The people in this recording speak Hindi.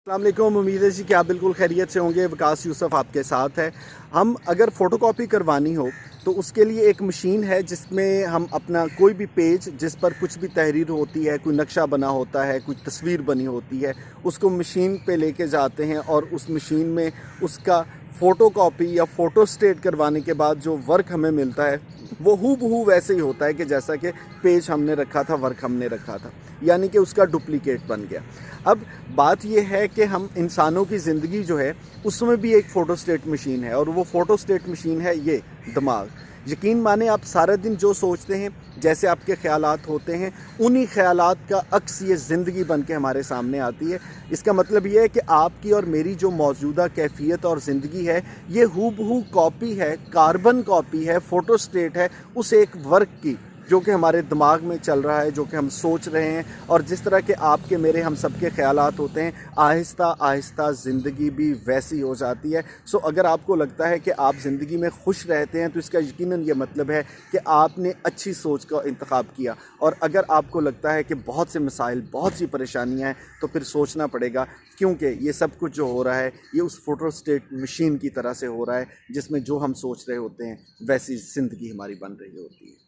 अस्सलाम वालेकुम। उम्मीद है जी कि आप बिल्कुल खैरियत से होंगे। विकास यूसुफ आपके साथ है। हम अगर फ़ोटोकॉपी करवानी हो तो उसके लिए एक मशीन है जिसमें हम अपना कोई भी पेज जिस पर कुछ भी तहरीर होती है, कोई नक्शा बना होता है, कोई तस्वीर बनी होती है, उसको मशीन पे लेके जाते हैं और उस मशीन में उसका फ़ोटोकॉपी या फ़ोटो स्टेट करवाने के बाद जो वर्क हमें मिलता है वो हूबहू वैसे ही होता है कि जैसा कि पेज हमने रखा था, वर्क हमने रखा था, यानी कि उसका डुप्लीकेट बन गया। अब बात यह है कि हम इंसानों की ज़िंदगी जो है उसमें भी एक फ़ोटो स्टेट मशीन है और वो फ़ोटो स्टेट मशीन है ये दिमाग। यकीन माने आप सारा दिन जो सोचते हैं, जैसे आपके ख़यालात होते हैं, उन्हीं ख़यालात का अक्स ये ज़िंदगी बन के हमारे सामने आती है। इसका मतलब ये है कि आपकी और मेरी जो मौजूदा कैफ़ियत और ज़िंदगी है ये हूबहू कॉपी है, कार्बन कॉपी है, फ़ोटो स्टेट है उस एक वर्क की जो कि हमारे दिमाग में चल रहा है, जो कि हम सोच रहे हैं। और जिस तरह के आपके मेरे हम सबके ख़यालात होते हैं, आहिस्ता आहिस्ता ज़िंदगी भी वैसी हो जाती है। सो अगर आपको लगता है कि आप ज़िंदगी में खुश रहते हैं तो इसका यकीनन ये मतलब है कि आपने अच्छी सोच का इंतखाब किया। और अगर आपको लगता है कि बहुत से मसाइल, बहुत सी परेशानियाँ हैं, तो फिर सोचना पड़ेगा, क्योंकि ये सब कुछ जो हो रहा है ये उस फ़ोटो स्टेट मशीन की तरह से हो रहा है जिसमें जो हम सोच रहे होते हैं वैसी ज़िंदगी हमारी बन रही होती है।